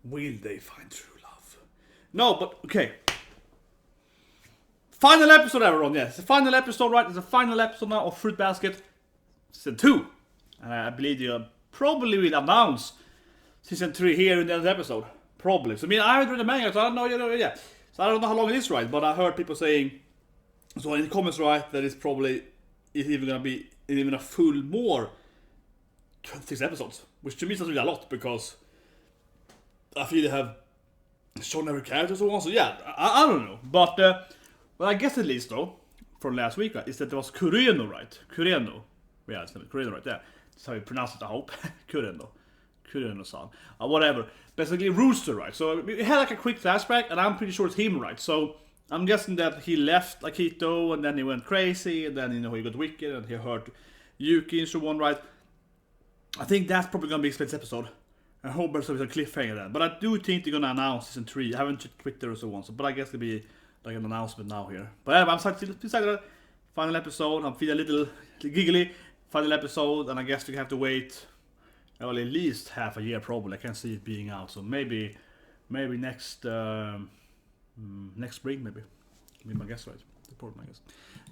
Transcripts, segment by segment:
Will they find true love? No, but okay. Final episode, everyone. Yes, the final episode, right? It's the final episode now of Fruit Basket Season 2. And I believe you probably will announce Season 3 here in the end episode. Probably. So, I mean, I haven't read the manga, so I don't know, yeah. So I don't know how long it is, right? But I heard people saying, so in the comments, right, that it's probably even gonna be even a full more 26 episodes. Which to me sounds really a lot, because I feel they have shown every character so on. So yeah, I don't know. But well, I guess at least though, from last week, right, is that there was Kureno, right? Kureno. Yeah, it's Kureno right there. That's how you pronounce it, I hope. Kureno. Kureno-san. Whatever. Basically, Rooster, right? So we had like a quick flashback, and I'm pretty sure it's him, right? So I'm guessing that he left Akito, and then he went crazy, and then, you know, he got wicked, and he hurt Yuki and so on, right? I think that's probably gonna be a split episode. I hope there's a cliffhanger then. But I do think they're gonna announce Season 3. I haven't checked Twitter or so on, so, but I guess it'll be like an announcement now here. But yeah, I'm excited. Final episode. I'm feeling a little giggly. Final episode, and I guess we have to wait, well, at least half a year probably. I can't see it being out, so maybe next next spring maybe. Be my guess, right? Report my guess.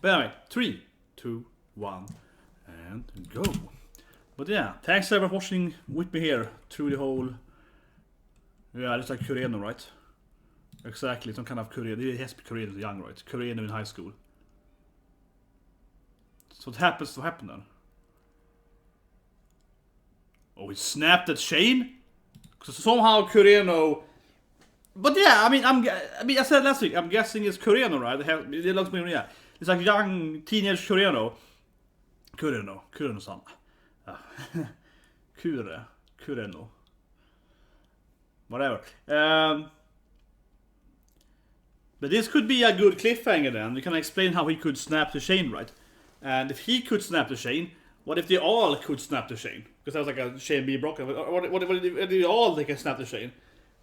But anyway, 3, 2, 1, and go. But yeah, thanks everyone for watching with me here through the whole. Yeah, it's like Kureno, right? Exactly, some kind of Kureno. It has to be Kureno young, right? Kureno in high school. So what happens to happen then? Oh, he snapped at Shane? Because somehow Kureno. But yeah, I mean, I said last week, I'm guessing it's Kureno, right? It looks me, yeah. It's like young teenage Kureno. Kureno-san. Kureno. Whatever. But this could be a good cliffhanger then. We can explain how he could snap the chain, right? And if he could snap the chain, what if they all could snap the chain? Because that was like a chain being broken. What if they all they can snap the chain?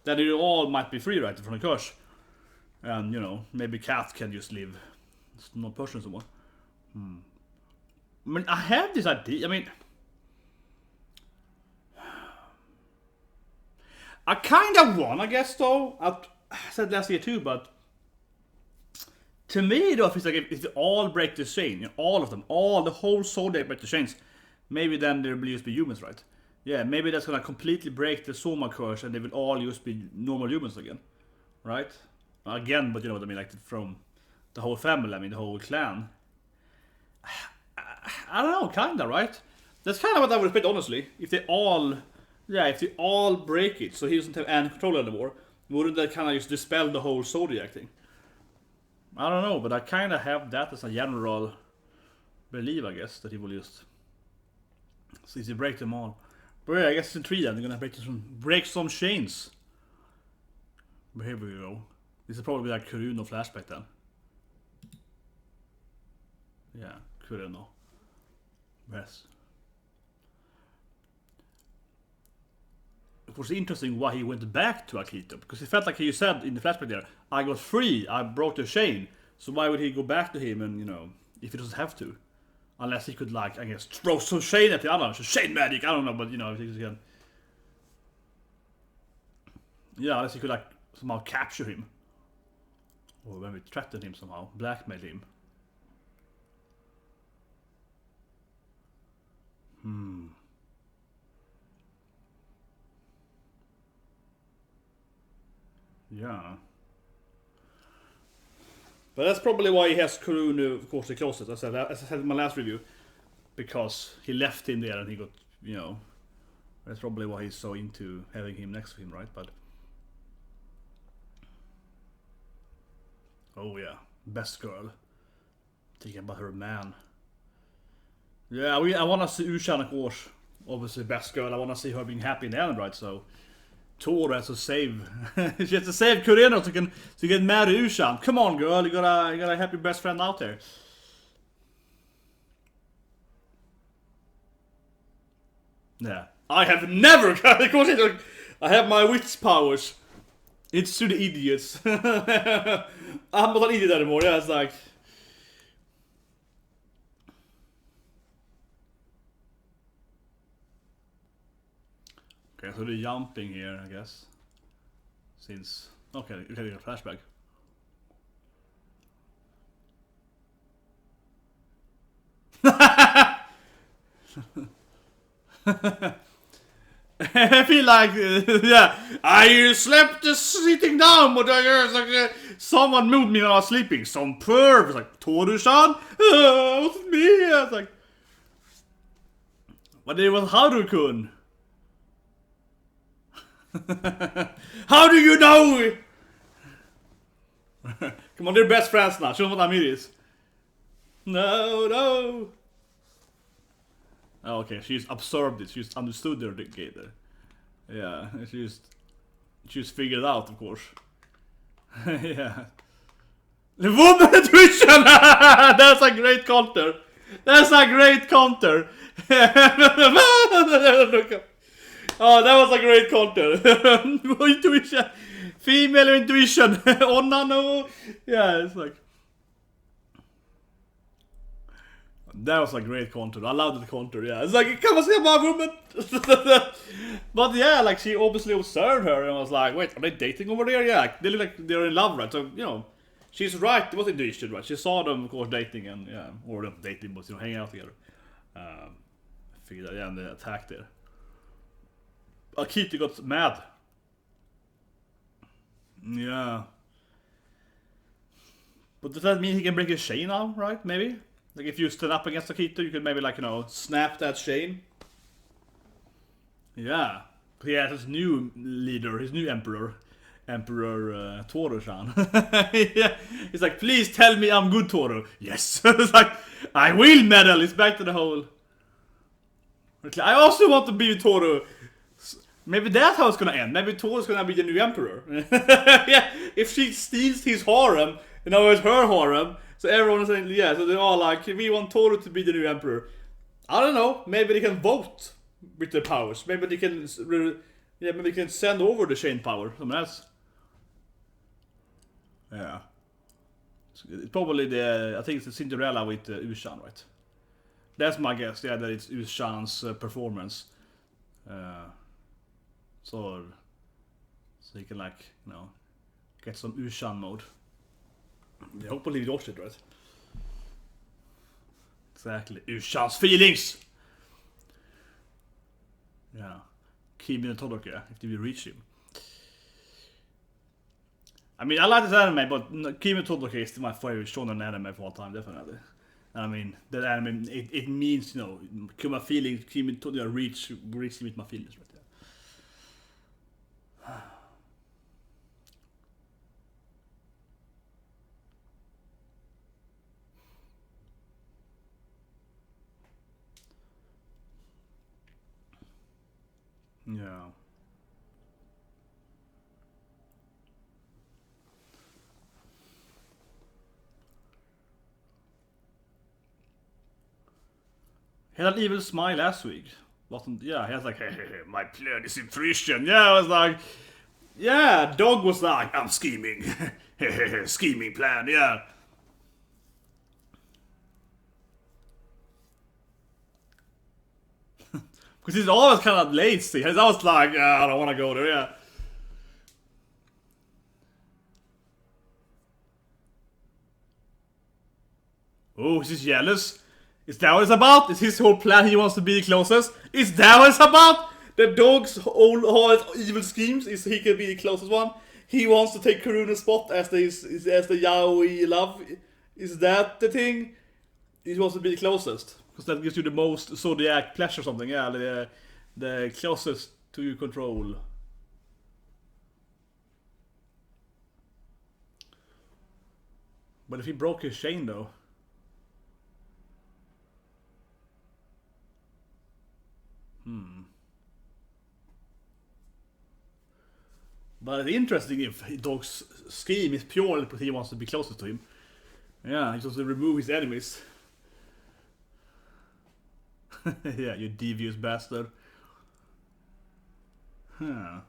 Then they all might be free, right, from the curse. And, you know, maybe Cat can just live. It's not person someone. I mean, I have this idea. I mean, I kind of won, I guess, though. I said last year too, but to me, though, it's like if they all break the chain, you know, all of them, the whole Zodiac break the chains, maybe then there will just be humans, right? Yeah, maybe that's gonna completely break the Soma curse, and they will all just be normal humans again, right? Again, but you know what I mean, like from the whole family, I mean the whole clan. I don't know, kinda, right? That's kind of what I would expect, honestly. If they all break it, so he doesn't have any control anymore, wouldn't that kind of just dispel the whole Zodiac thing? I don't know, but I kind of have that as a general belief, I guess, that he will just see if they break them all. But yeah, I guess in 3 then, they're gonna break some chains. But here we go. This is probably like Kureno flashback then. Yeah, Kureno. Yes. It was interesting why he went back to Akito, because he felt like he said in the flashback there, I got free, I broke the chain. So why would he go back to him, and, you know, if he doesn't have to? Unless he could, like, I guess, throw some chain at the other, so chain magic, I don't know, but, you know, if he can. Yeah, unless he could, like, somehow capture him. Or maybe threaten him somehow, blackmail him. Yeah. But that's probably why he has Kureno, of course, the closet, as I said in my last review. Because he left him there and he got, you know, that's probably why he's so into having him next to him, right? But oh yeah, best girl. Thinking about her man. Yeah, I want to see Ushan, of course. Obviously, best girl. I want to see her being happy in the end, right? So Tohru has to save. She has to save Kureno to get married to Ushan. Come on, girl. You gotta help your best friend out there. Yeah. I have never. I have my witch powers. It's to the idiots. I'm not an idiot anymore. Yeah, it's like. Okay, so they're jumping here, I guess. Since... Okay, you can get a flashback. I feel like, yeah, I slept sitting down, but like, someone moved me when I was sleeping. Some perv. It's like, Tohru-san? It wasn't me. I was like, but it was Haru-kun. How do you know? Come on, they're best friends now. Show them what Dammit is. No. Oh, okay, she's absorbed it. She's understood their dictator. Yeah, she just figured it out, of course. Yeah. The woman intuition! That's a great counter. That's a great counter. Oh, that was a great counter. Intuition. Female intuition. Oh, no. Yeah, it's like... That was a great counter. I loved the counter, yeah. It's like, come and see my woman! But yeah, like, she obviously observed her and was like, wait, are they dating over there? Yeah, they look like they're in love, right? So, you know, she's right. It was intuition, right? She saw them, of course, dating and, yeah, or not dating, but, you know, hanging out together. I figured that, yeah, and they attacked there. Akito got mad. Yeah. But does that mean he can break his chain now, right? Maybe? Like if you stood up against Akito, you could maybe like, you know, snap that chain. Yeah. He has his new leader, his new emperor. Emperor Tohru-san. Yeah. He's like, please tell me I'm good, Tohru. Yes. It's like, I will medal. It's back to the whole... I also want to be Tohru. Maybe that's how it's gonna end. Maybe Tohru's gonna be the new emperor. Yeah. If she steals his harem, you know, it's her harem. So everyone is saying, yeah, so they're all like, we want Tohru to be the new emperor. I don't know, maybe they can vote with their powers. Maybe they can, yeah, maybe they can send over the chain power. Someone else. Yeah. It's probably I think it's the Cinderella with Ushan, right? That's my guess, yeah, that it's Ushan's performance. So you can like, you know, get some Ushan mode. Yeah, hopefully we watched it, right? Exactly. Ushan's feelings! Yeah. Kimi and Todoroki, if we reach him. I mean, I like this anime, but Kimi and Todoroki is my favorite shonen anime of all time, definitely. And I mean, that anime, it means, you know, my feelings, Kimi and Todoroki reach with my feelings, right? Yeah. He had an evil smile last week. Wasn't, yeah, he was like, hey, my plan is in fruition. Yeah, I was like, yeah, Dog was like, I'm scheming. Scheming plan, yeah. Because he's always kind of lazy. He's always like, I don't want to go there, yeah. Oh, he's jealous. Is that what it's about? Is his whole plan he wants to be the closest? Is that what it's about? The Dog's all his evil schemes is he can be the closest one. He wants to take Kureno's spot as the Yaoi love. Is that the thing? He wants to be the closest. Because that gives you the most zodiac pleasure or something. Yeah, the closest to your control. But if he broke his chain though. But it's interesting if Dog's scheme is purely because he wants to be closest to him. Yeah, he wants to remove his enemies. Yeah, you devious bastard. Huh.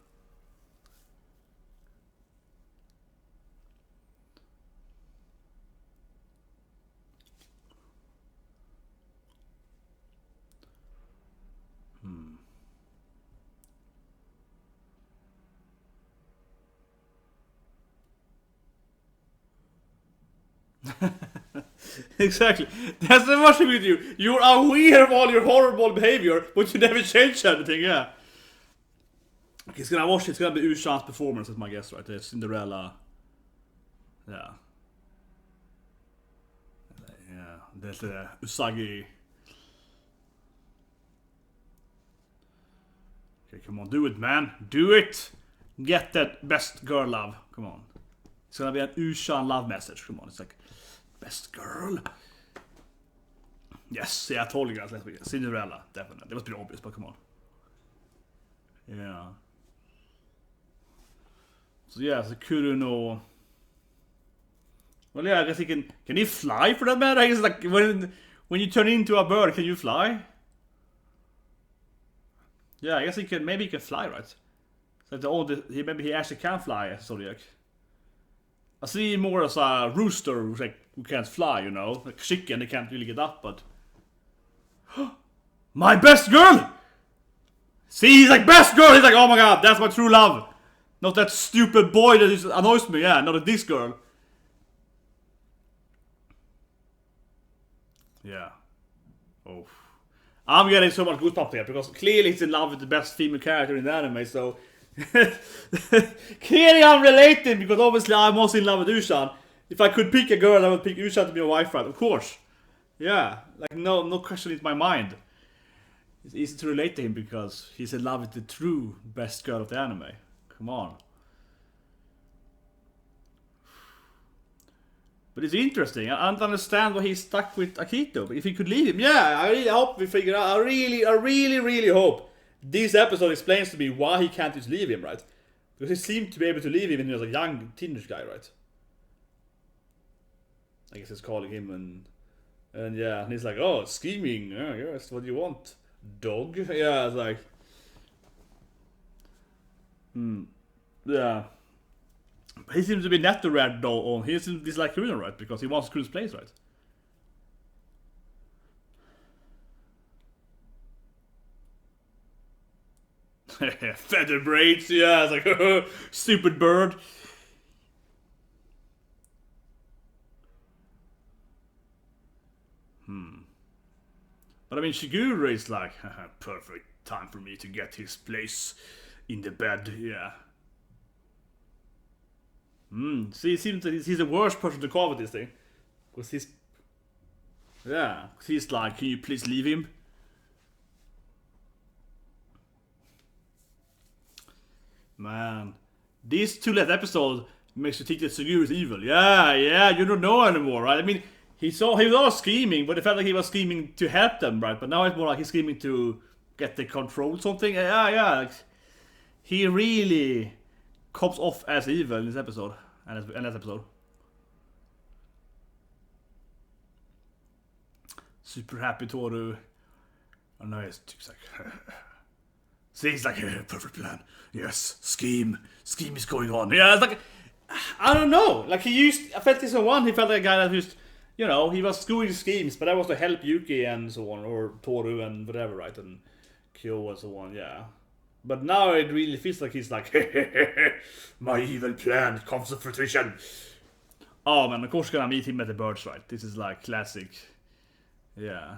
Exactly. That's the worst thing with you. You're aware of all your horrible behavior, but you never change anything, yeah. Okay, it's gonna watch it. It's gonna be Ushan's performance, that's my guess, right? It's Cinderella. Yeah. Yeah, that's Usagi. Okay, come on, do it, man. Do it! Get that best girl love. Come on. It's gonna be an Ushan love message. Come on, it's like, best girl. Yes, yeah, I told you guys last week. Cinderella, definitely. It must be obvious, but come on. Yeah. So yeah, so Kureno. Well, yeah, I guess he can he fly for that matter? I guess like when you turn into a bird, can you fly? Yeah, I guess he can. Maybe he can fly, right? So maybe he actually can fly as Zodiac. I see him more as a rooster who can't fly, you know, like chicken. They can't really get up, but my best girl. See, he's like best girl. He's like, oh my god, that's my true love. Not that stupid boy that annoys me. Yeah, not this girl. Yeah. Oh. I'm getting so much goosebumps here because clearly he's in love with the best female character in the anime, so clearly I'm relating because obviously I'm also in love with Ushan. If I could pick a girl, I would pick Ushan to be a wife, right? Of course. Yeah. Like no question in my mind. It's easy to relate to him because he's in love with the true best girl of the anime. Come on. But it's interesting. I don't understand why he's stuck with Akito. But if he could leave him, yeah, I really hope we figure out. I really hope this episode explains to me why he can't just leave him, right? Because he seemed to be able to leave him when he was a young teenage guy, right? I guess he's calling him and yeah, and he's like, oh, scheming. Yeah, yes, what do you want, dog? Yeah, it's like, yeah. He seems to be not the red though. He seems to dislike Kureno, right? Because he wants Kurenos place, right? Feather braids, yeah, it's like stupid bird. But I mean, Shigure is like, perfect time for me to get his place in the bed, yeah. See, it seems that he's the worst person to call with this thing. Because he's... Yeah, he's like, can you please leave him? Man. This two-left episode makes you think that Suguru is evil. Yeah, you don't know anymore, right? I mean, he was all scheming, but it felt like he was scheming to help them, right? But now it's more like he's scheming to get the control something. Yeah. Like, he really comes off as evil in this episode. And this episode. Super happy tohru. Oh no, it's like... See, he's like, perfect plan. Yes, scheme is going on. Yeah, it's like, I don't know. Like I felt this one, he felt like a guy that just, you know, he was screwing schemes, but that was to help Yuki and so on, or tohru and whatever, right? And Kyo and so on, yeah. But now it really feels like he's like, my evil plan comes to fruition. Oh man, of course gonna meet him at the birds, right? This is like classic. Yeah.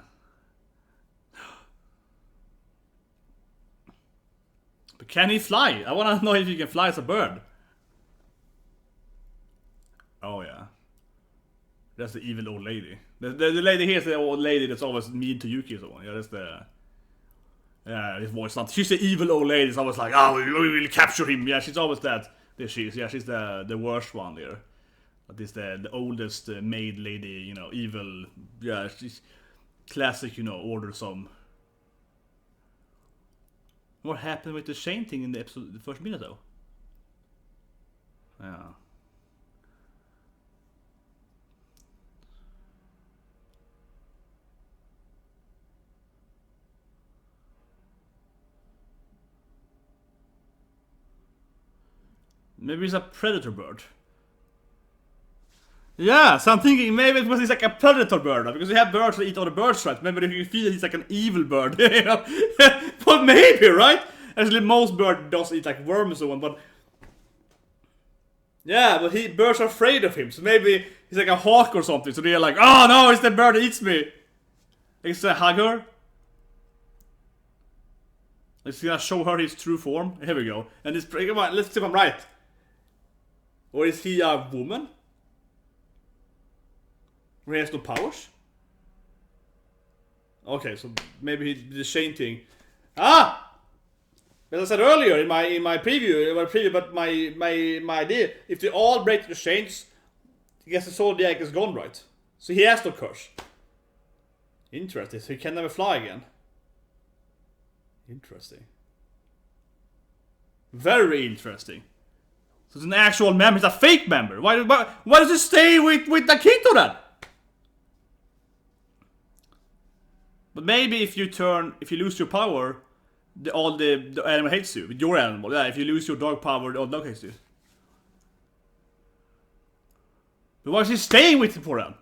But can he fly? I wanna know if he can fly as a bird. Oh yeah. That's the evil old lady. The lady here is the old lady that's always mean to Yuki or so on. Yeah, that's the... Yeah, his voice. She's the evil old lady. It's always like, oh, we will capture him. Yeah, she's always that. There she is. Yeah, she's the worst one there. But it's the oldest maid lady, you know, evil. Yeah, she's classic, you know, order some. What happened with the Shane thing in the episode, the first minute though? Yeah. Maybe it's a predator bird. Yeah, so I'm thinking maybe it was he's like a predator bird, because we have birds that eat other birds, right? Maybe you feel he's like an evil bird, you know? But maybe, right? Actually, most birds does eat like worms or so on, but Yeah, but birds are afraid of him, so maybe he's like a hawk or something, so they're like, oh no, it's the bird that eats me! It's a hugger. Let's gonna show her his true form. Here we go. And this, come on, let's see if I'm right. Or is he a woman? Or he has no powers? Okay, so maybe he did the Shane thing. Ah! As I said earlier in my preview, but my idea, if they all break the chains, I guess the zodiac is gone, right? So he has no curse. Interesting, so he can never fly again. Interesting. Very interesting. So it's an actual member, it's a fake member. Why does he stay with Akito then? But maybe if you lose your power, the animal hates you. With your animal, yeah. If you lose your dog power, the dog hates you. But why is he staying with him for then?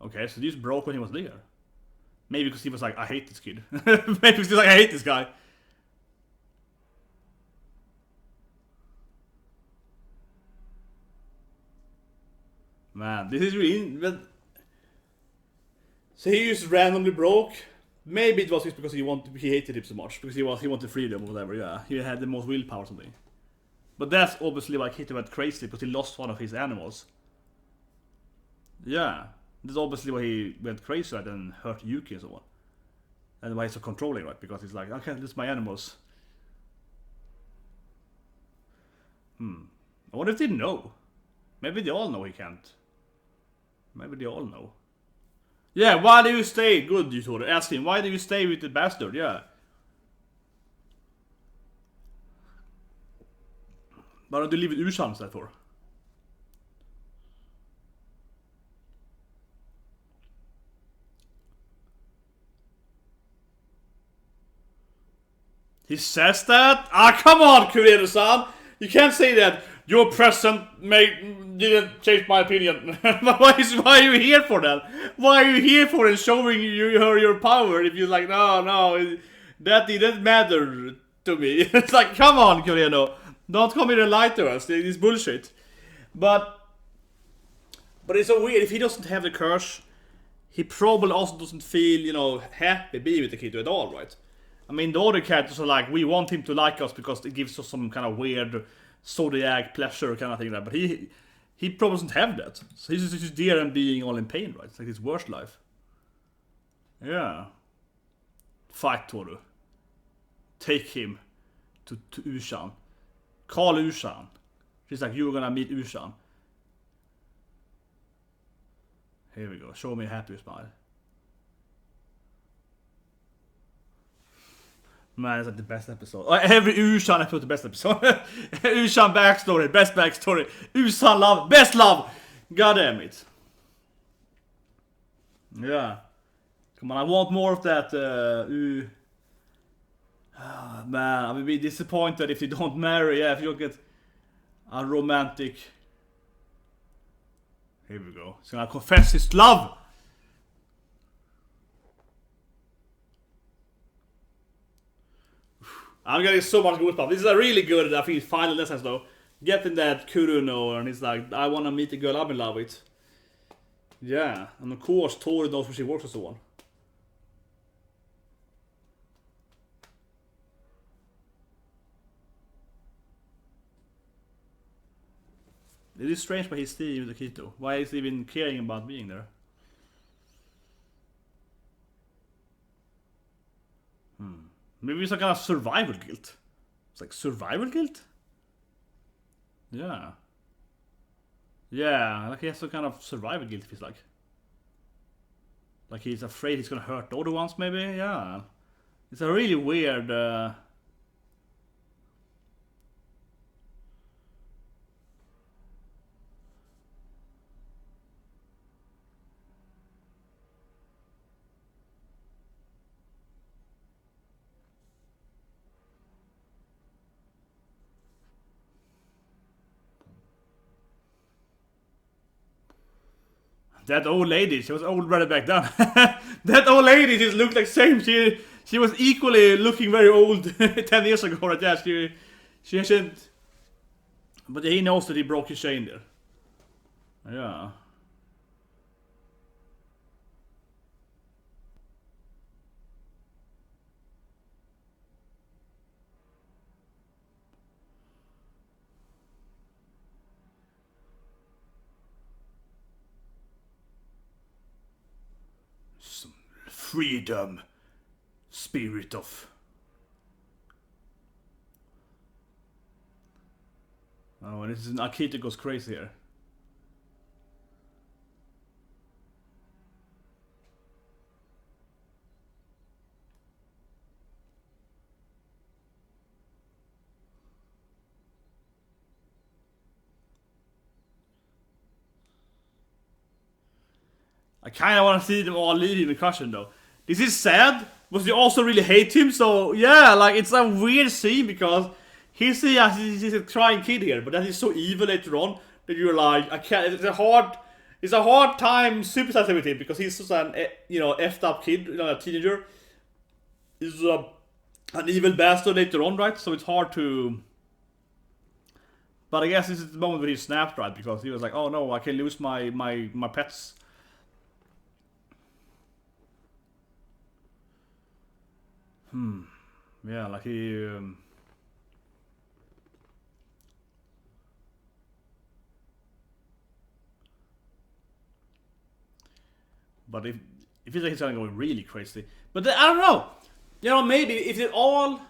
Okay, so this broke when he was there. Maybe because he was like, I hate this kid. Maybe because he was like, I hate this guy. Man, this is really... So he just randomly broke. Maybe it was just because he hated him so much. Because he wanted freedom or whatever, yeah. He had the most willpower or something. But that's obviously why Akito went crazy, because he lost one of his animals. Yeah. That's obviously why he went crazy and hurt Yuki and so on. And why he's so controlling, right? Because he's like, I can't lose my animals. I wonder if they know. Maybe they all know he can't. Maybe they all know. Yeah, why do you stay? Good, you told her. Ask him, why do you stay with the bastard? Yeah. Why don't you leave it Ushan instead for? He says that? Ah, come on, Kureno-san! You can't say that. Your present didn't change my opinion. Why are you here for that? Why are you here for it? Showing her your power? If you're like, no, that didn't matter to me. It's like, come on, Kureno. Don't come here and lie to us. It's bullshit. But it's so weird. If he doesn't have the curse, he probably also doesn't feel, happy being with the Akito at all, right? I mean, the other characters are like, we want him to like us because it gives us some kind of weird zodiac pleasure kind of thing. But he probably doesn't have that. So he's just there and being all in pain, right? It's like his worst life. Yeah. Fight Tohru. Take him to Ushan. Call Ushan. She's like, you're gonna meet Ushan. Here we go. Show me a happy smile. Man, it's like the best episode. Every Ushan episode, the best episode. Ushan backstory, best backstory. Ushan love, best love. God damn it. Yeah. Come on, I want more of that. Man, I will be disappointed if you don't marry. Yeah, if you don't get a romantic. Here we go. He's gonna confess his love. I'm getting so much goosebumps. This is a really good, I think, final lessons though. Getting that Kureno, and he's like, I wanna meet the girl I'm in love with. Yeah, and of course Tohru knows where she works and so on. It is strange why he's staying with Akito. Why is he even caring about being there? Maybe it's some kind of survival guilt. It's like survival guilt? Yeah. Yeah, like he has some kind of survival guilt, it feels like. Like he's afraid he's gonna hurt the other ones, maybe? Yeah. It's a really weird... That old lady, she was old right back then. That old lady just looked like same. She She was equally looking very old 10 years ago, right? Yeah, she hasn't. But he knows that he broke his chain there. Yeah. Some freedom. Spirit of. Oh, and this is Akito goes crazy here. I kind of want to see them all leave him in caution though. This is sad, but they also really hate him. So yeah, like it's a weird scene because he's a crying kid here, but then he's so evil later on that you're like, I can't. It's a hard time sympathizing with him because he's just an effed up kid, a teenager. He's an evil bastard later on, right? So it's hard to. But I guess this is the moment where he snapped, right? Because he was like, oh no, I can lose my pets. Yeah, like he. But if it's like he's going really crazy, but I don't know. You know, maybe if it all.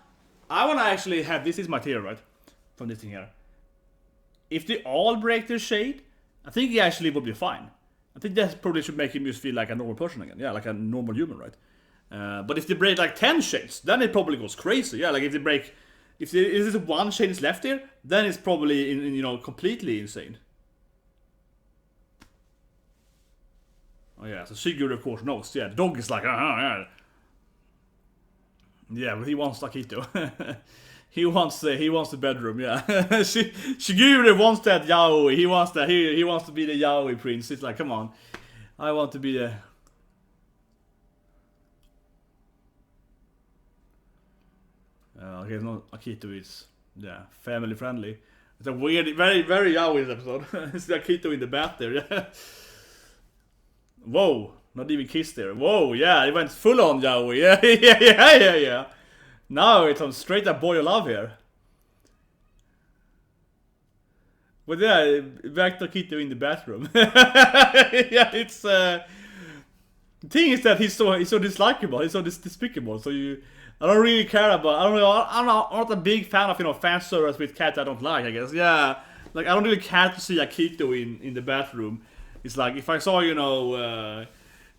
I want to actually have this is my theory, right? From this thing here. If they all break their shade, I think he actually would be fine. I think that probably should make him just feel like a normal person again. Yeah, like a normal human, right? But if they break like 10 shades, then it probably goes crazy. Yeah, like if they break, if there's one shade is left here, then it's probably completely insane. Oh yeah, so Shigure of course knows. Yeah, the dog is like, yeah. Yeah, but he wants Akito. he wants the bedroom. Yeah, Shigure wants that Yaoi. He wants that. He wants to be the Yaoi prince. It's like, come on, I want to be the. Okay, no, Akito is family friendly. It's a weird, very very Yaoi episode. It's Akito in the bath there. Yeah. Whoa, not even kissed there. Whoa, yeah, it went full on Yaoi. Yeah. Now it's on straight up boy love here. But yeah, back to Akito in the bathroom. Yeah, it's the thing is that he's so dislikable, he's so despicable. So I don't really care about. I'm not a big fan of fan service with cats I don't like. I guess like I don't really care to see Akito in the bathroom. It's like if I saw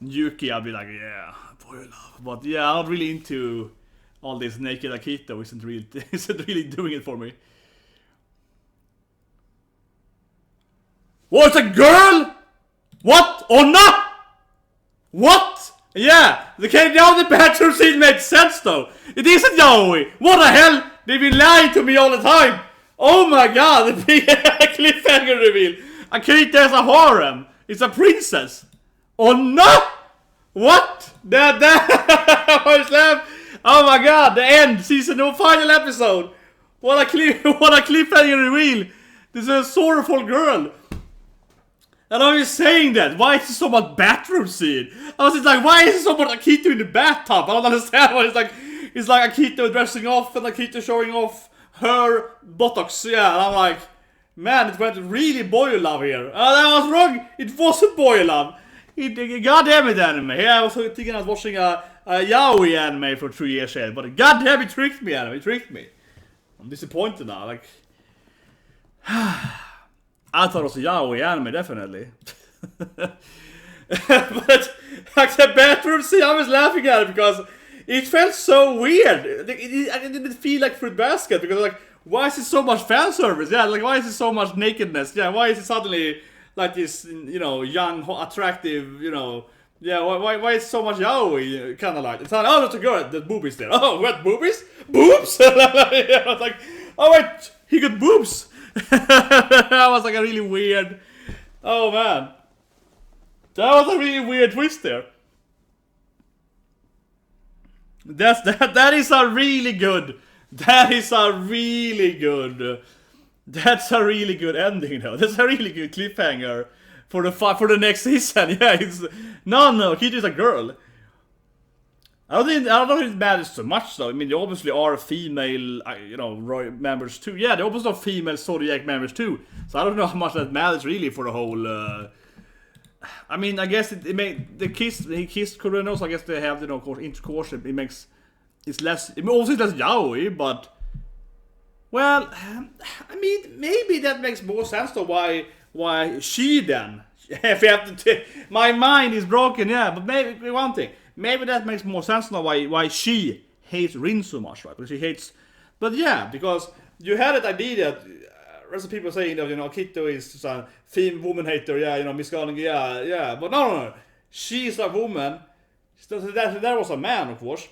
Yuki, I'd be like boy love. But yeah, I'm not really into all this naked Akito. Isn't really doing it for me. What's a girl? What? Oh no! What? Yeah, the bathroom scene makes sense though. It isn't Yaoi. What the hell? They've been lying to me all the time. Oh my god, the big cliffhanger reveal. Akito has a harem. It's a princess. Oh no! What? Oh my god, the end, season 1 final episode. What a cliffhanger reveal. This is a sorrowful girl. And I'm just saying that. Why is there so much bathroom scene? I was just like, why is there so much Akito in the bathtub? I don't understand why it's like Akito dressing off and Akito showing off her buttocks. Yeah, and I'm like, man, it went really boy love here. I was wrong. It wasn't boy love. Goddamn it, anime. Yeah, I was thinking I was watching a Yaoi anime for 3 years ahead, but goddamn it tricked me, anime. It tricked me. I'm disappointed now. Like. I thought it was a Yaoi anime, definitely. But like the bathroom scene, I was laughing at it because it felt so weird. I didn't feel like Fruit Basket because like, why is it so much fan service? Yeah, like why is it so much nakedness? Yeah, why is it suddenly like this, young, attractive, yeah, why is so much Yaoi kind of like? It's not, oh, that's a girl, there's boobies there. Oh, what, boobies? Boobs? Yeah, I was like, oh wait, he got boobs. That was like a really weird. Oh man, that was a really weird twist there. That is a really good. That is a really good. That's a really good ending, though. That's a really good cliffhanger for the next season. Yeah, it's no. Akito is a girl. I don't think it matters so much, though. I mean, there obviously are female, members too. Yeah, there obviously are female Zodiac members too. So I don't know how much that matters really for the whole. I mean, I guess it made he kissed Kureno, so I guess they have of course intercourse. It's less. I mean, also it's less yaoi, but well, I mean, maybe that makes more sense though. Why she then? If you have to, my mind is broken. Yeah, but maybe one thing. Maybe that makes more sense now. Why she hates Rin so much, right? Because she hates. But yeah, because you had that idea that. Some people saying that Akito is a female woman hater, misguiding, but no. She's a woman. That was a man, of course.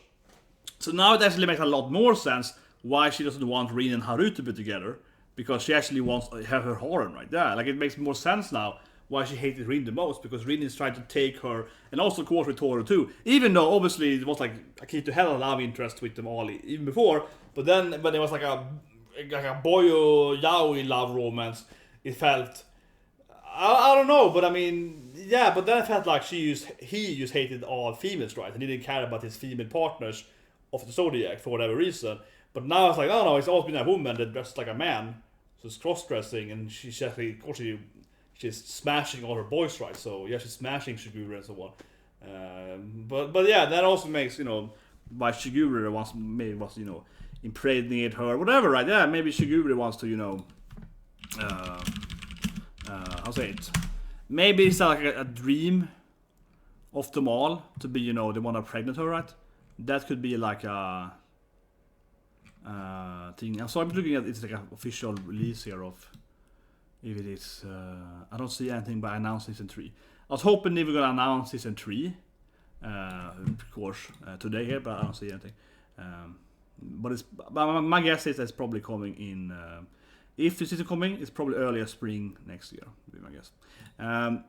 So now it actually makes a lot more sense why she doesn't want Rin and Haru to be together, because she actually wants to have her harem right there. Like, it makes more sense now why she hated Rin the most, because Rin is trying to take her, and also of course with tohru too. Even though obviously it was like Akito had a love interest with them all even before, but it was like a boyo yaoi love romance. It felt, I don't know, but I mean, yeah, but then it felt like he just hated all females, right? And he didn't care about his female partners of the Zodiac for whatever reason. But now it's like, no, it's always been a woman that dresses like a man, so it's cross-dressing, and she's actually, of course, she's smashing all her boys, right? So yeah, she's smashing Shigure and so on. But yeah, that also makes why Shigure was impregnate her, whatever, right? Yeah, maybe Shigure wants to, how say it? Maybe it's like a dream of them all to be, they want to pregnant her, right? That could be like a thing. So I'm looking at it's like an official release here of if it is. I don't see anything by announce season 3. I was hoping they were gonna announce season 3, of course, today here, but I don't see anything. But my guess is it's probably coming in. If this is coming, it's probably earlier spring next year. Would be my guess.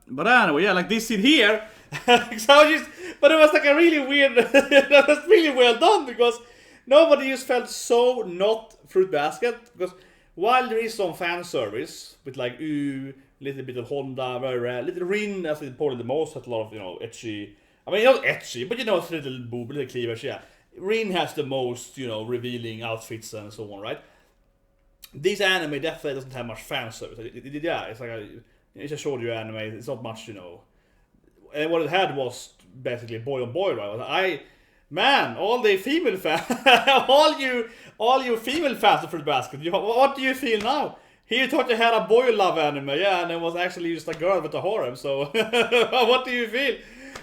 But anyway, yeah, like this scene here. But it was like a really weird. That was really well done, because nobody just felt so not Fruit Basket. Because while there is some fan service with like little bit of Honda, very rare, little Rin, as it's probably the most, has a lot of etchy. I mean, not etchy, but it's a little boob, little cleavage. Yeah, Rin has the most revealing outfits and so on, right? This anime definitely doesn't have much fan service. Yeah, it's like it's a shoujo anime. It's not much, And what it had was basically boy on boy, right? All the female fans, all you female fans of Fruit Basket. What do you feel now? Here you thought you had a boy love anime, yeah, and it was actually just a girl with a harem. So what do you feel?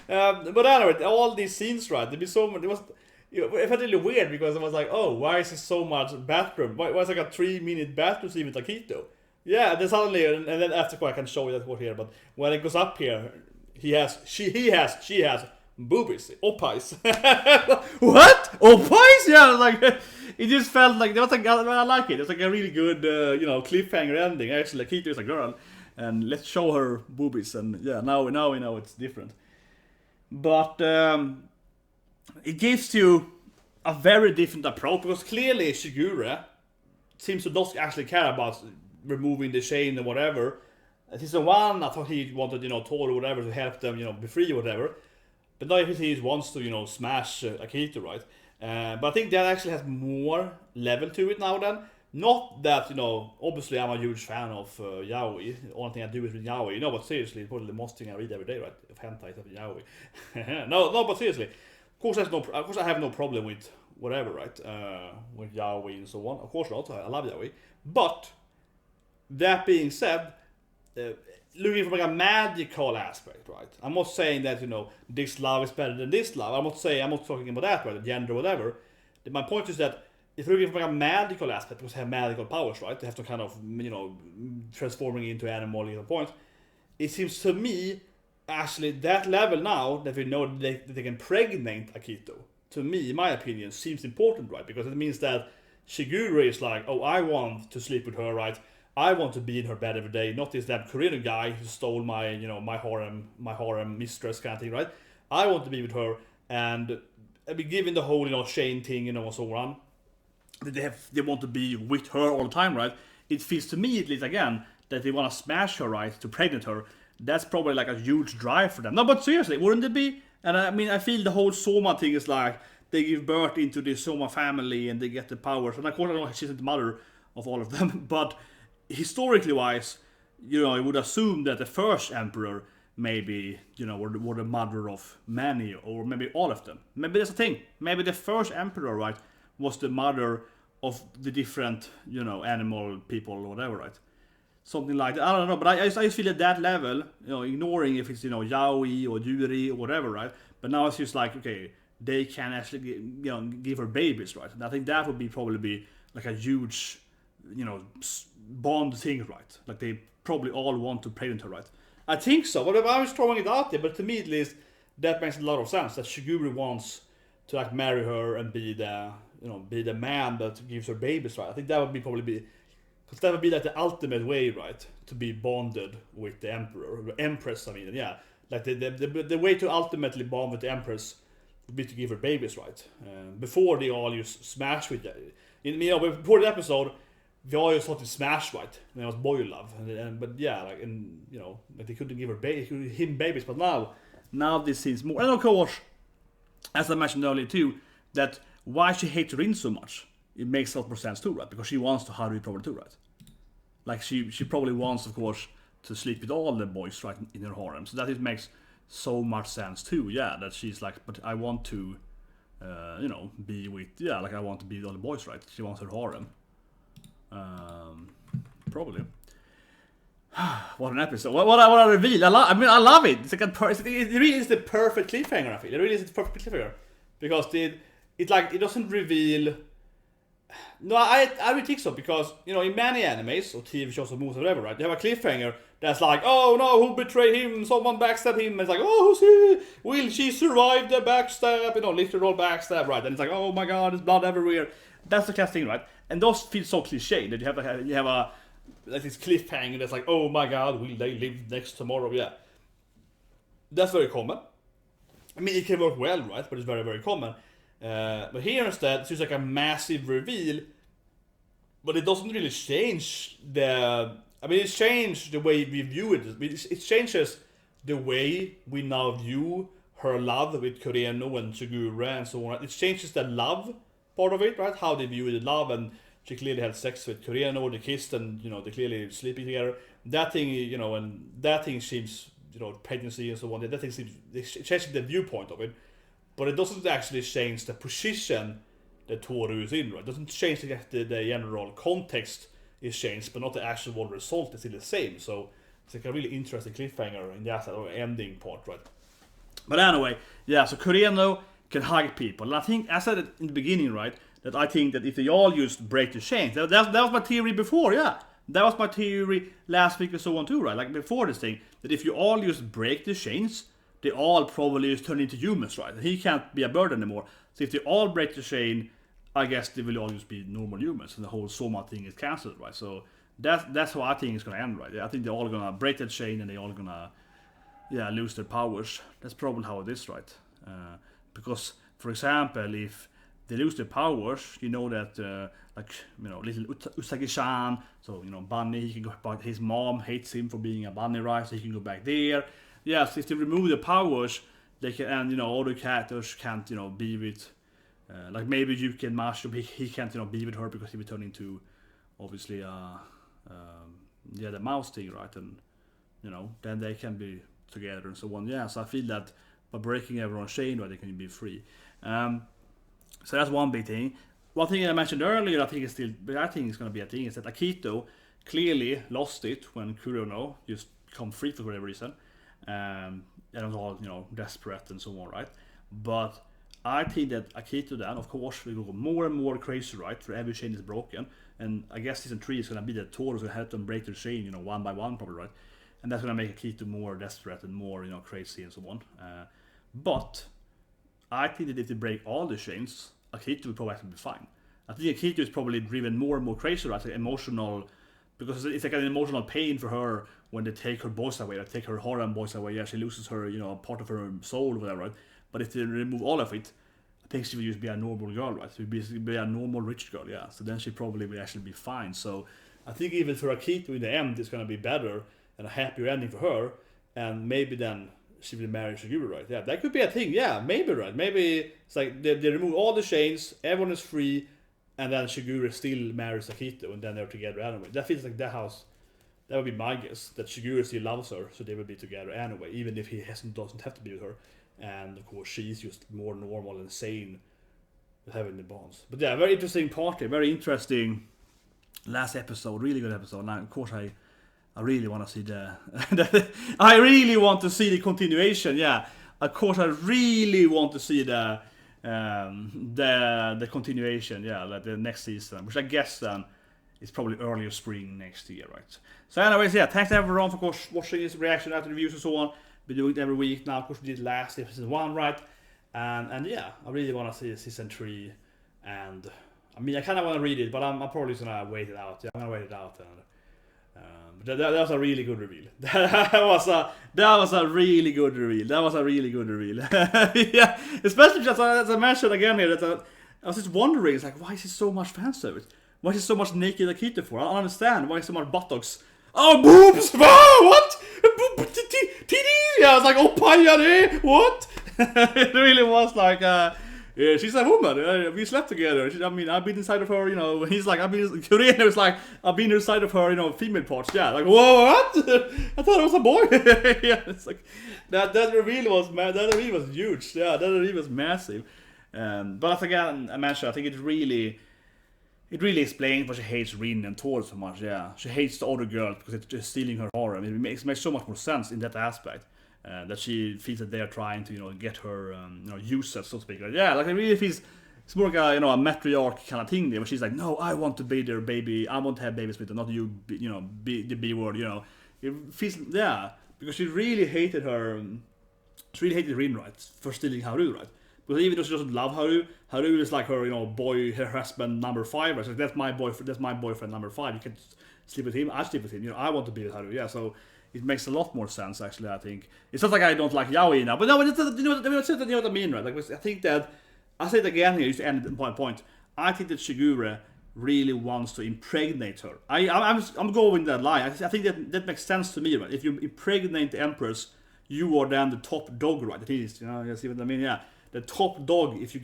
But anyway, all these scenes, right? It was. It felt really weird, because it was like, oh, why is there so much bathroom? Why is like a 3-minute bathroom scene with Akito? Yeah, then suddenly, and then after I can show you that quote here, but when it goes up here, she has boobies, oppies. What? Oppies? Yeah, like it just felt like there was like, I like it. It's like a really good, cliffhanger ending. Actually, Akito is a girl, and let's show her boobies, and yeah, now we know it's different. But it gives you a very different approach, because clearly Shigure seems to not actually care about removing the chain or whatever. Season 1, I thought he wanted, tohru or whatever to help them, be free or whatever. But now he wants to, smash Akito, right? But I think that actually has more level to it now then. Not that, obviously I'm a huge fan of Yaoi. The only thing I do is with Yaoi. But seriously, it's probably the most thing I read every day, right? Of hentai of Yaoi. no, but seriously. Of course I have no problem with whatever, right? With Yaoi and so on. Of course not. I love Yaoi. But that being said, looking from like a magical aspect, right? I'm not saying that this love is better than this love. I'm not talking about that, right? Gender, whatever. My point is that if you're looking from like a magical aspect, because they have magical powers, right? They have to kind of transforming into animal at a point. It seems to me. Actually, that level now that we know that they can pregnate Akito, to me, in my opinion, seems important, right? Because it means that Shigure is like, oh, I want to sleep with her, right? I want to be in her bed every day, not this damn Kureno guy who stole my harem mistress kind of thing, right? I want to be with her, and I mean, given the whole, you know, Shane thing, you know, and so on, they want to be with her all the time, right? It feels to me, at least, again, that they want to smash her, right, to pregnant her. That's probably like a huge drive for them. No, but seriously, wouldn't it be? And I mean, I feel the whole Soma thing is like, they give birth into the Soma family and they get the powers. And of course, I know she's the mother of all of them, but historically wise, you know, I would assume that the first emperor maybe, you know, were the mother of many, or maybe all of them. Maybe that's the thing. Maybe the first emperor, right, was the mother of the different, you know, animal people or whatever, right? Something like that. I don't know, but I just feel at that level, you know, ignoring if it's, you know, Yaoi or Yuri or whatever, right? But now it's just like, okay, they can actually, you know, give her babies, right? And I think that would be probably be like a huge, you know, bond thing, right? Like they probably all want to pregnant her, right? I think so, but I was throwing it out there, but to me at least, that makes a lot of sense, that Shigure wants to like marry her and be the, you know, be the man that gives her babies, right? I think that would be probably be, because that would be like the ultimate way, right, to be bonded with the emperor, or the empress, I mean, yeah. Like the way to ultimately bond with the empress would be to give her babies, right? Before they all just smash with it. You know, before the episode, they all just thought to smash, right? When it was boy love, but yeah, like, and you know, like they couldn't give her him babies, but now this seems more. And of course, as I mentioned earlier too, that why she hates Rin so much, it makes a lot more sense too, right? Because she wants to Haru probably too, right? Like she probably wants, of course, to sleep with all the boys, right, in her harem. So that it makes so much sense too, yeah. That she's like, but I want to, you know, be with, yeah, like I want to be with all the boys, right? She wants her harem. Probably. What an episode! What a reveal! I mean, I love it. It's like it really is the perfect cliffhanger. I feel it really is the perfect cliffhanger because it like it doesn't reveal. No, I really think so because, you know, in many animes or TV shows or movies or whatever, right, you have a cliffhanger that's like, oh no, who betrayed him? Someone backstabbed him. And it's like, oh, who's he? Will she survive the backstab? You know, literal backstab, right? And it's like, oh my god, there's blood everywhere. That's the classic thing, right? And those feel so cliche that you have a like this cliffhanger that's like, oh my god, will they live next tomorrow? Yeah, that's very common. I mean, it can work well, right? But it's very, very common. But here instead, it's just like a massive reveal, but it doesn't really change the. I mean, it's changed the way we view it. It changes the way we now view her love with Kureno and Shigure and so on. It changes the love part of it, right? How they view the love, and she clearly had sex with Kureno, they kissed, and you know they clearly sleeping together. That thing, you know, and that thing seems, you know, pregnancy and so on. That thing seems it changes the viewpoint of it. But it doesn't actually change the position that tohru is in, right? It doesn't change the general context is changed, but not the actual result is still the same. So it's like a really interesting cliffhanger in that ending part, right? But anyway, yeah, so Kureno can hug people. And I think, as I said in the beginning, right, that I think that if they all just break the chains, that was my theory before, yeah. That was my theory last week and so on too, right? Like before this thing, that if you all just break the chains, they all probably just turn into humans, right? He can't be a bird anymore. So if they all break the chain, I guess they will all just be normal humans, and the whole Soma thing is cancelled, right? So that's how I think it's gonna end, right? I think they're all gonna break that chain, and they're all gonna, yeah, lose their powers. That's probably how it is, right? Because, for example, if they lose their powers, you know that, like, you know, little Usagi-chan, so, you know, Bunny, he can go back. His mom hates him for being a bunny, right? So he can go back there. Yes, if they remove the powers, they can, and you know, other characters can't, you know, be with, like maybe Yuki and Masho, he can't, you know, be with her because he will turn into, obviously, yeah, the mouse thing, right? And you know, then they can be together and so on. Yeah, so I feel that by breaking everyone's chain, right, they can be free. So that's one big thing. One thing I mentioned earlier, I think is still, but I think it's going to be a thing, is that Akito clearly lost it when Kureno just come free for whatever reason. And it was all, you know, desperate and so on, right? But I think that Akito then, of course, will go more and more crazy, right? For every chain is broken. And I guess season 3 is going to be that tohru is going to help them break their chain, you know, one by one, probably, right? And that's going to make Akito more desperate and more, you know, crazy and so on. But I think that if they break all the chains, Akito will probably be fine. I think Akito is probably driven more and more crazy, right? Like emotional, because it's like an emotional pain for her when they take her boys away, like take her harem boys away. Yeah, she loses her, you know, part of her soul or whatever, right? But if they remove all of it, I think she will just be a normal girl, right? She will be a normal rich girl, yeah. So then she probably will actually be fine. So I think even for Akito in the end, it's gonna be better and a happier ending for her. And maybe then she will marry Shigure, right? Yeah, that could be a thing. Yeah, maybe, right? Maybe it's like they remove all the chains, everyone is free, and then Shigure still marries Akito, and then they're together anyway. That feels like that house. That would be my guess. That Shigure still loves her, so they will be together anyway, even if he doesn't have to be with her. And of course, she's just more normal and sane with having the bonds. But yeah, very interesting party, very interesting last episode, really good episode. Now, of course, I really want to see the I really want to see the continuation. Yeah, of course, I really want to see the continuation. Yeah, like the next season, which I guess then is probably earlier spring next year, right? So, anyways, yeah, thanks everyone for, of course, watching this reaction after reviews and so on. Been doing it every week now. Of course, we did last episode 1, right? And yeah, I really want to see season 3. And I mean, I kind of want to read it, but I'm probably just gonna wait it out. Yeah, I'm gonna wait it out. And that was a really good reveal. That was a really good reveal. Yeah, especially just as I mentioned again here, that I was just wondering, it's like, why is it so much fan service? Why is it so much naked Akito for? I don't understand. Why is so much buttocks? Oh, boobs! Oh, what? Titties! Yeah, I was like, oh, pajare! What? It really was like, yeah, she's a woman. We slept together. I mean, I've been inside of her, you know. He's like, Kureno is like, I've been inside of her, you know, female parts. Yeah, like, whoa, what? I thought it was a boy. Yeah, it's like, that reveal was huge. Yeah, that reveal was massive. But again, I mentioned, I think it really explains why she hates Rin and Tohru so much. Yeah, she hates the other girl because it's just stealing her horror. I mean, it makes so much more sense in that aspect. That she feels that they are trying to, you know, get her, you know, useless, so to speak. Like, yeah, like it really feels, it's more like a, you know, a matriarch kind of thing there, where she's like, no, I want to be their baby, I want to have babies with her, not you, you know, be the B word, you know. It feels, yeah, because she really hated her, she really hated Rin, right, for stealing Haru, right. Because even though she doesn't love Haru is like her, you know, her husband number 5, right. So that's my boyfriend number 5. You can sleep with him, I sleep with him, you know, I want to be with Haru, yeah, so. It makes a lot more sense, actually, I think. It's not like I don't like Yaoi now, but no, you know what I mean, right? Like, I think that, I say it again here, just to end the point. I think that Shigure really wants to impregnate her. I'm going that line. I think that makes sense to me, right? If you impregnate the Empress, you are then the top dog, right? At least, you know, you see what I mean? Yeah, the top dog. If you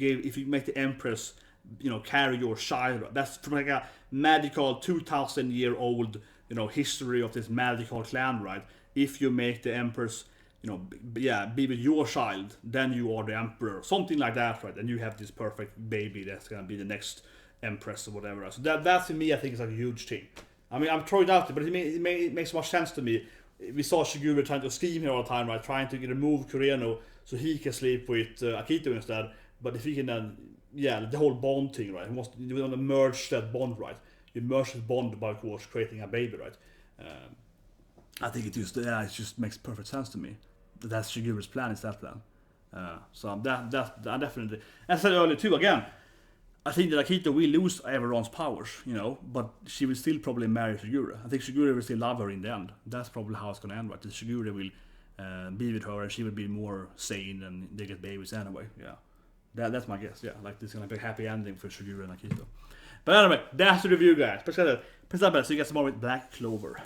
make the Empress, you know, carry your child, right? That's from like a magical 2,000-year-old. You know, history of this magical clan, right? If you make the Empress, you know, be with your child, then you are the Emperor, something like that, right? And you have this perfect baby that's gonna be the next Empress or whatever. So that to me, I think is like a huge thing. I mean, I'm throwing it out there, but it makes much sense to me. We saw Shigure trying to scheme here all the time, right? Trying to remove Kureno so he can sleep with Akito instead. But if he can then, yeah, the whole bond thing, right? He wants to merge that bond, right? You merge the bond by, of course, creating a baby, right? I think it just makes perfect sense to me. That's Shigure's plan, is that plan. So that definitely, as I said earlier too, again, I think that Akito will lose everyone's powers, you know, but she will still probably marry Shigure. I think Shigure will still love her in the end. That's probably how it's going to end, right? Shigure will be with her and she will be more sane and they get babies anyway, yeah. That's my guess, yeah. Like, this is going to be a happy ending for Shigure and Akito. But anyway, that's the review, guys. Press that bell so you get some more with Black Clover.